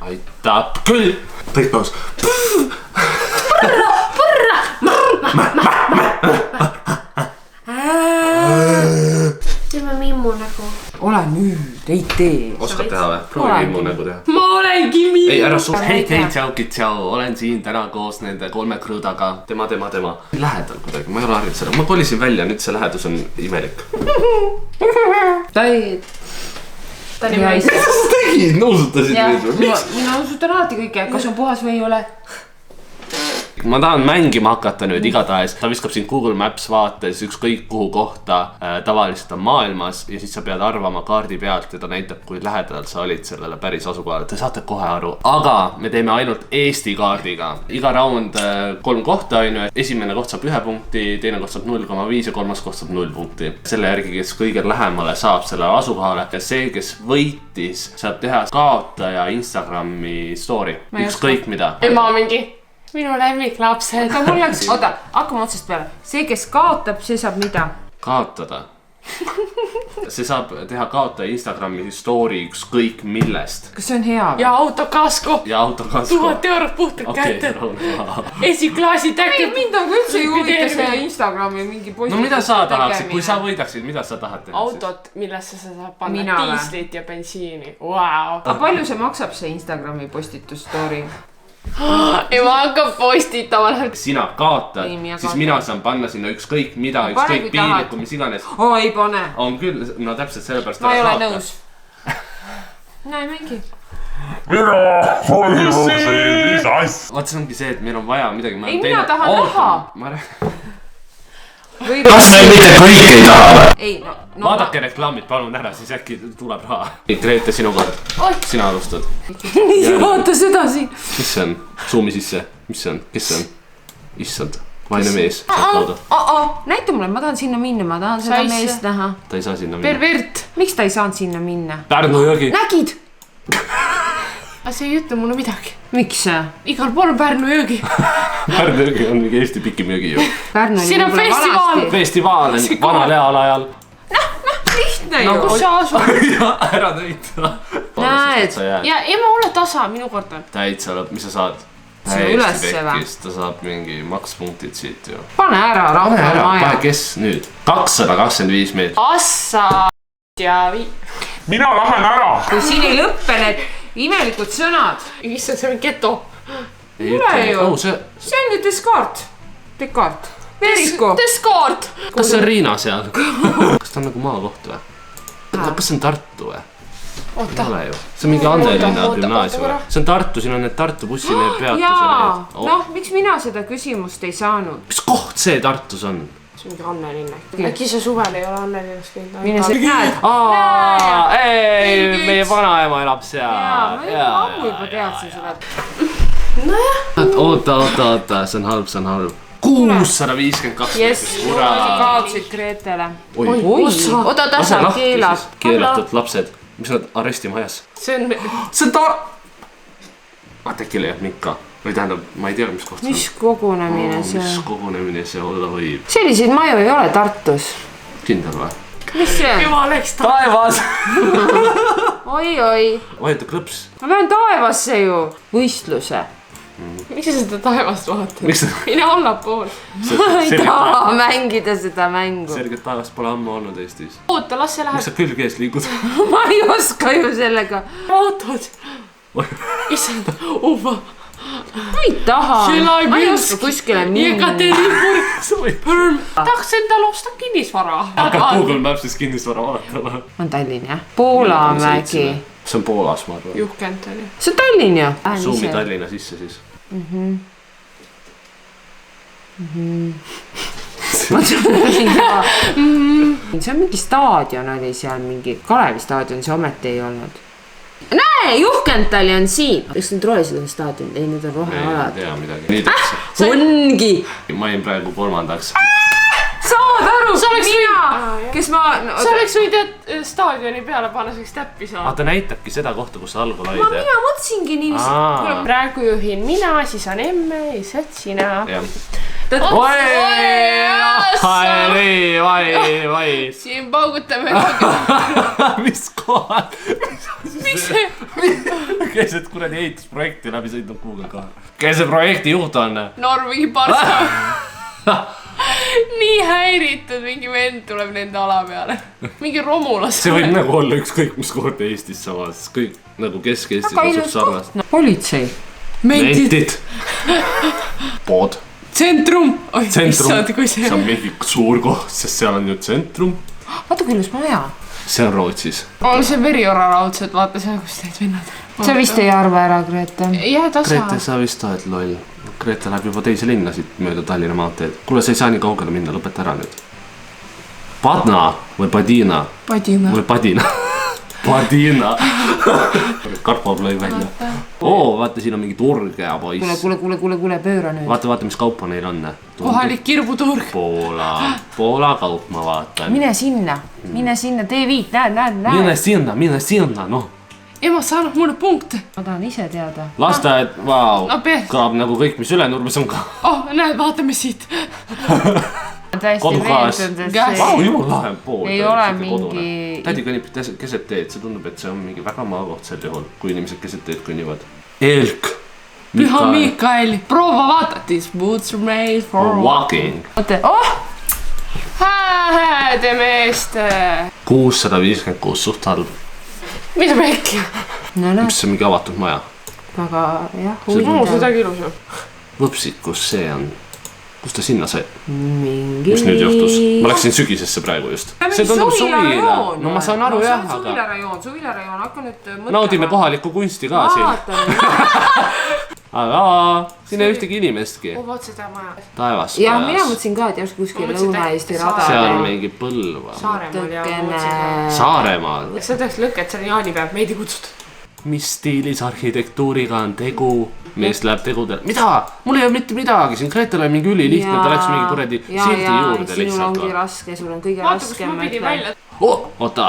aitab küll. Kõik paus. Teeme Mimmu nägu. Ole nüüd, ei tee. Oskad teha või? Proovi Mimmu nägu teha. Ma olengi Mimmu. Ei, ära suht. Hei, tšau. Olen siin täna koos nende 3 krõõdaga. Tema. Lähedal kuidagi, ma ei ole harjunud seda. Ma kolisin välja, nüüd see lähedus on imelik. Ta ei... Ta nii väis. Mis sa tegid? Nõusutasid nüüd või? Mina nõusutan alati kõike, kas on puhas või ei ole. Ma tahan mängima hakata nüüd igatahes. Ta viskab sind Google Maps vaates ükskõik kuhu kohta tavaliselt on maailmas ja siis sa pead arvama kaardi pealt ja ta näitab, kui lähedal sa olid sellele päris asukohale. Te saate kohe aru. Aga me teeme ainult Eesti kaardiga. Iga raund 3 kohta on ju. Esimene koht saab 1 punkti, teine koht saab 0,5 ja 3. koht saab 0 punkti. Selle järgi, kes kõige lähemale saab sellele asukohale. Ja see, kes võitis, saab teha kaotaja Instagrami story. Ükskõik mida. Ema mingi. Minu lemmiklapsed. Aga mul läks, oota, hakkame otsast peale. See, kes kaotab, see saab mida? Kaotada. See saab teha kaotaja Instagrami story ükskõik millest. Kas see on hea? Ja autokasko. 1000 eurot puhtalt kätte. Esiklaasi täkki. Mind on üldse ei huvita see Instagrami mingi postitus. No mida sa tahaksid, kui sa võidaksid, mida sa tahad teha? Autot, millesse sa saab panna diislit ja bensiini. Wow. Aga palju see maksab see Instagrami postitus story? Ema hakkab postitama. Sina kaotad, siis mina saan panna sinna ükskõik mida, ükskõik piinlikku, mis iganes. Ei pane. On küll, no täpselt sellepärast. Ma ei ole nõus. Näe mingi. Mina toimub siin, mis asja. Vaat see ongi see, et meil on vaja midagi. Ei, mina tahan näha. Kas me mitte kõik ei taha või? Ei, no vaadake reklaamid palun ära, siis äkki tuleb raha. Grete, sinu kord. Sina alustad. Nii, vaata seda siin. Mis see on? Zoom'i sisse. Mis see on? Kes see on? Issand. Vaine mees. Näita mulle, ma tahan sinna minna, ma tahan seda meest näha. Ta ei saa sinna minna. Pervert. Miks ta ei saanud sinna minna? Pärnu jõgi. Nägid? Aga see ei ütle mulle midagi. Miks see? Igal pool on Pärnu jõgi. Pärnu jõgi on mingi Eesti pikim jõgi ju. Siin on festivaal. Festivaal on vanal heal ajal. Lihtne ju. No kus sa asud? Ära tõita. Näed. Ja ema ole tasa, minu kord on. Täitsa lõpp, mis sa saad? See on ülesse või? Ta saab mingi makspunktid siit ju. Pane ära, rahva maja. Kes nüüd? 225 meetrit. Assa ja Mina lähen ära. Kui siin ei lõppe need imelikud sõnad. Issand, see on geto. Ei ole ju. See on ju Descartes. Veeriku. Descartes. Kas see on Riina seal? Kas ta on nagu maakoht või? Kas see on Tartu või? Oota. Ole ju. See on mingi Anneliina gümnaasium või? See on Tartu, siin on need Tartu bussile peatusele. Jaa, noh, miks mina seda küsimust ei saanud? Mis koht see Tartus on? See on mingi Annelinna. Äkki see suvel ei ole Annelinnast käinud? Mine see näed. Ei, meie vanaema elab seal. Ma juba teadsin seda. Oota, see on halb. 652. Jess, kaotsid Gretele. Oi, oota, tasa keelab. Keelatud lapsed. Mis nad arestimajas? See on... Vaata, äkki leiab Mikka. Või tähendab, ma ei tea, mis koht see on. Mis kogunemine see on? Mis kogunemine see olla võib? Selliseid maju ei ole Tartus. Kindel või? Mis see on? Jumal eks Taevas! Oi. Vajata klõps. Ma lähen taevasse ju. Võistluse. Miks sa seda taevast vaatad? Miks sa... Mine allapool. Ma ei taha mängida seda mängu. Selget taevast pole ammu olnud Eestis. Oota, las see läheb. Miks sa külge ees liigud? Ma ei oska ju sellega. Autod. Issand, uva. Ma ei taha. Ma ei oska kuskile minna. Tahaks endale osta kinnisvara. Hakkad Google Maps'is kinnisvara vaatama. On Tallinn jah? Poolamägi. See on Poolas, ma arvan. Juhkent oli. See on Tallinn ju. Zoomi Tallinna sisse siis. See on mingi staadion oli seal, mingi Kalevi staadion, see ometi ei olnud. Näe, Juhkentali on siin. Eks need rohelised on staadion? Ei, need on rohealad. Ei tea midagi. Nii täpselt. Ongi. Ma jäin praegu 3. Saad aru, mina, kes ma... Sa oleks võid staadioni peale panna, selleks täppi saada. Ta näitabki seda kohta, kus sa algul olid. Mina mõtlesingi niiviisi. Praegu juhin mina, siis on emme, isad sina. Vai. Siin paugutame. Mis kohal? Miks see? Keset kuradi ehitusprojekti läbi sõidnud Google ka. Kes see projekti juht on? Norvi parsa. Nii häiritud, mingi vend tuleb nende ala peale. Mingi romulas. See võib nagu olla ükskõik mis kord Eestis samas. Kõik nagu Kesk-Eestis asub sarnast. Politsei. Mentid. Pood. Tsentrum. Tsentrum. See on mingi suur koht, sest seal on ju tsentrum. Vaata küll maja. See on Rootsis. On see veriora raudselt, vaata seal, kus teid vennad. Sa vist ei arva ära, Grete? Jah, tasa. Grete, sa vist oled loll. Grete läheb juba teise linna siit mööda Tallinna maanteed. Kuule, sa ei saa nii kaugele minna, lõpeta ära nüüd. Padna või Padina? Padina. Või Padina. Padina. Karpov lõi välja. Vaata, siin on mingi turg ja poiss. Kuule, pööra nüüd. Vaata, mis kaupa neil on. Kohalik kirbuturg. Poola kaup, ma vaatan. Mine sinna, T5, näed. Mine sinna, noh. Ema, sa annab mulle punkte. Ma tahan ise teada. Lasteaed, vau. No pead. Kõlab nagu kõik, mis Ülenurmes on ka. Näed, vaatame siit. Täiesti veeldunud, Vau, jumal lahe pool. ei ole mingi... Tädi kõnnib keset teed, see tundub, et see on mingi väga maakoht sel juhul, kui inimesed keset teed kõnnivad. Elk. Püha Mikael. Proova vaata. These boots are made for walking. Hääde meeste. 656 suht halb. Mida pekki? Mis see mingi avatud maja? Aga jah, Sedagi ilusam. Võpsid, kus see on? Kus ta sinna sai? mingi... Mis nüüd juhtus? Ma läksin sügisesse praegu just. See tundub suvila. No ma saan aru jah, aga... Suvila-rajoon, hakka nüüd mõtlema. Naudime kohalikku kunsti ka siin. Aga siin ei ühtegi inimestki. Vaat seda maja. Taevas. Ja mina mõtlesin ka, et järsku kuskil Lõuna-Eesti rada. Seal mingi Põlva. Saaremaal. Sa tõeks lõkke, et seal Jaani peab meid ei kutsutud. Mis stiilis arhitektuuriga on tegu? Meest läheb tegudel. Mida? Mul ei ole mitte midagi. Siin Gretel on mingi ülilihtne, ta läks mingi kuradi sildi juurde lihtsalt. Sinul ongi raske, sul on kõige raskem. Vaata, kus ma pidi välja. Oota.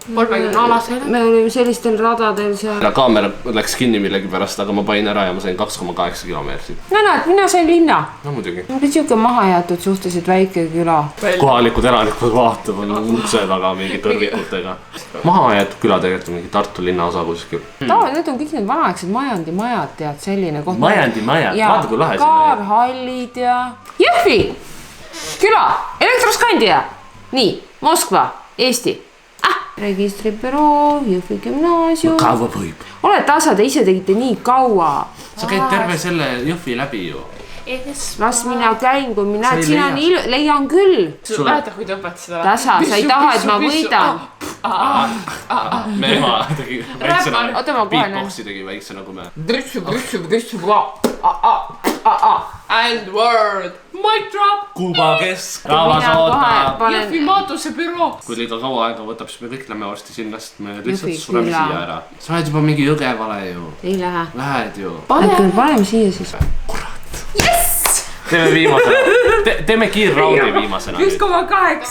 30 alasele. Me olime sellistel radadel seal. Kaamera läks kinni millegi pärast, aga ma panin ära ja ma sain 2,8 kilomeetrit. Näed, mina sain linna. No muidugi. On siuke mahajäetud suhteliselt väike küla. Kohalikud elanikud vaatavad ukse taga mingi kõrvikutega. Mahajäetud küla tegelikult on mingi Tartu linnaosa kuskil. Need on kõik need vanaaegsed majandimajad, tead, selline koht. Majandimajad, vaata kui lahe siin. Kaarhallid ja... Jõhvi! Küla! Elektroskandia! Nii, Moskva, Eesti. Registribüroo, Jõhvi gümnaasium. Kaua võib. Ole tasa, te ise tegite nii kaua. Sa käid terve selle Jõhvi läbi ju. Las mina käin, kui mina sina nii leian küll. Sa mäletad, kui te õpetas seda? Tasa, sa ei taha, et ma võidan. Me ema tegi väiksena. Beatboxi tegi väiksena, kui me... And word. Mic drop. Kuuba kesk. Rahvas ootab. Jõhvi maatuse büroo. Kui liiga kaua aega võtab, siis me kõik lähme varsti sinnast. Me lihtsalt sureme siia ära. Sa lähed juba mingi Jõgevale ju. Ei lähe. Lähed ju. Paneme siia siis. Kurat. Yes! Teeme viimasena. Teeme kiirraudi viimasena. 1,8.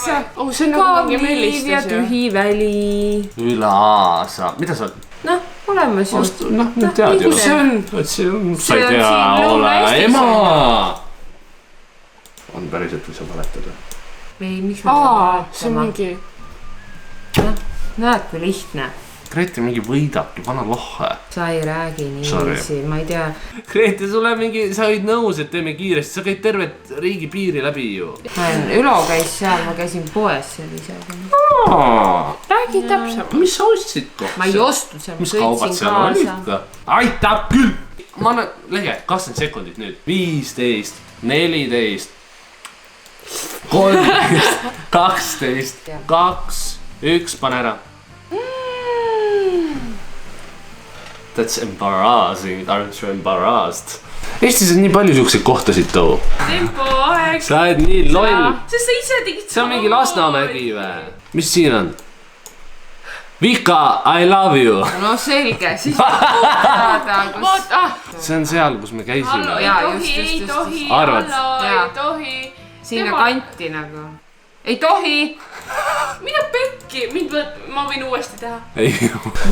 See on nagu mingi mellistus. Ja tühi väli. Üle aasa. Mida sa... Noh, olemas ju. Noh, nüüd tead ju. See on... Sa ei tea, ole ema. On päriselt või sa valetad? Ei, miks me valetama? See on mingi... Näed, kui lihtne. Grete mingi võidabki, vana lohe. Sa ei räägi niiviisi, ma ei tea. Grete, sulle mingi, sa olid nõus, et teeme kiiresti, sa käid tervet riigi piiri läbi ju. Ülo käis seal, ma käisin poes seal ise. Räägi täpselt. Mis sa ostsid kohta? Ma ei ostnud seal, ma sõitsin kaasa. Aitab küll! Ma annan lege, 20 sekundit nüüd. 15, 14, 13, 12, 2, 1, pane ära. That's embarrassing, aren't you embarrassed? Eestis on nii palju siukseid kohtasid too. Tempo, aeg. Sa oled nii loll. Sest sa ise tegid... See on mingi Lasnamägi või? Mis siin on? Vika, I love you. No selge, siis see on seal, kus me käisime. Ei tohi, ei tohi. Sinna kanti nagu. Ei tohi. Mida pekki? äkki ma võin uuesti teha. ei,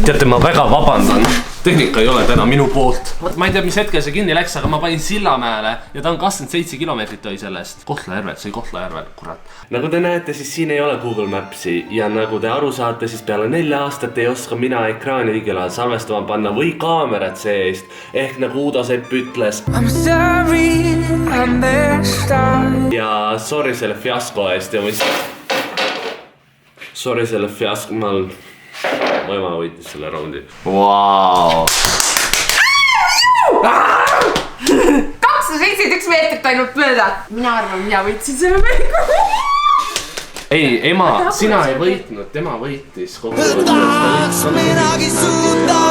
teate, ma väga vabandan. Tehnika ei ole täna minu poolt. Ma ei tea, mis hetkel see kinni läks, aga ma panin Sillamäele ja ta on 27 kilomeetrit oli sellest. Kohtla-Järvel, see oli Kohtla-Järvel, kurat. Nagu te näete, siis siin ei ole Google Mapsi ja nagu te aru saate, siis peale 4 aastat ei oska mina ekraani õigel ajal salvestama panna või kaamerat see-eest. Ehk nagu Udo Sepp ütles. Ja sorry selle fiasko eest ja sorry selle fiasko, mu ema võitis selle raundi. Vau. 271 meetrit ainult mööda. Mina arvan, mina võitsin selle mängu. Ei, ema, sina ei võitnud, tema võitis kogu aeg. Midagi suunda,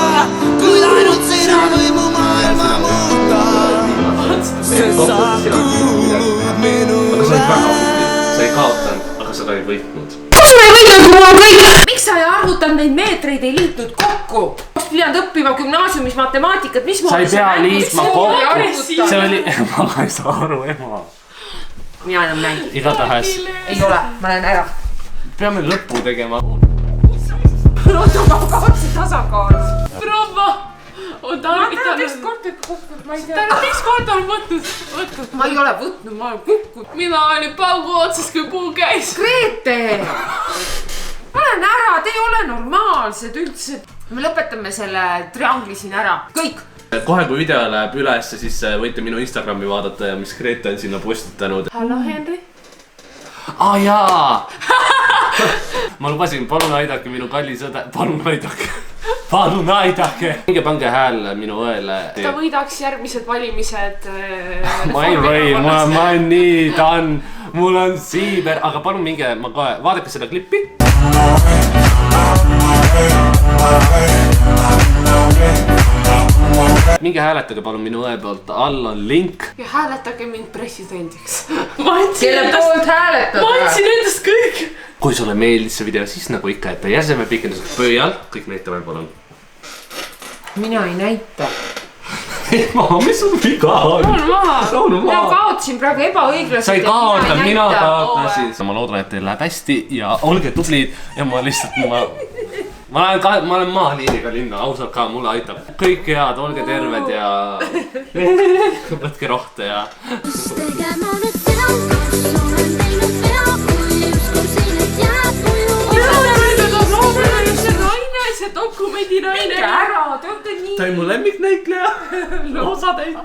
kui ainult sina või mu maailma muuta. Sa kuulud minule. Sa ei kaotanud, aga sa ka ei võitnud. Miks ma ei võitnud, kui mul on kõik? Miks sa ei arvutanud neid meetreid, ei liitnud kokku? Pidanud õppima gümnaasiumis matemaatikat, mis sa ei pea liitma kokku. See oli, ma ei saa aru, ema. Mina enam näin. Igatahes. Ei ole, ma lähen ära. Peame lõppu tegema. Oota, ma kaotsin tasakaalu. Proua! On tarvitanud. Ma ei tea. Ta on 5 korda on võtnud. Ma ei ole võtnud, ma olen kukkunud. Mina olin paugu otsas, kui puu käis. Grete! Ma lähen ära, te ei ole normaalsed üldse. Me lõpetame selle triangli siin ära. Kõik! Kohe kui video läheb üles, siis võite minu Instagrami vaadata ja mis Grete on sinna postitanud. Hallo, Henri. Jaa! Ma lubasin, palun aidake minu kallis õde. Palun aidake. Palun aidake. Minge pange hääl minu õele. Ta võidaks järgmised valimised. Ma ei või, ma olen nii tan. Mul on siiber. Aga palun minge, vaadake seda klippi. Minge hääletage palun minu õe poolt, all on link. Ja hääletage mind presidendiks. Kelle poolt hääletada? Ma andsin endast kõik. Kui sulle meeldis see video, siis nagu ikka, et jäseme pikenduseks pööjal. Kõik näitame palun. Mina ei näita. Ema, mis sul viga on? Ma kaotsin praegu ebaõiglaselt. Sa ei kaota, mina kaotasin. Ma loodan, et teil läheb hästi ja olge tublid ja ma lihtsalt, ma olen maaliiniga linna, ausalt ka, mulle aitab. Kõik head, olge terved ja võtke rohte ja... See dokumendinaine. Minge ära, te olete nii... Ta on mu lemmiknäitleja. Osa teist.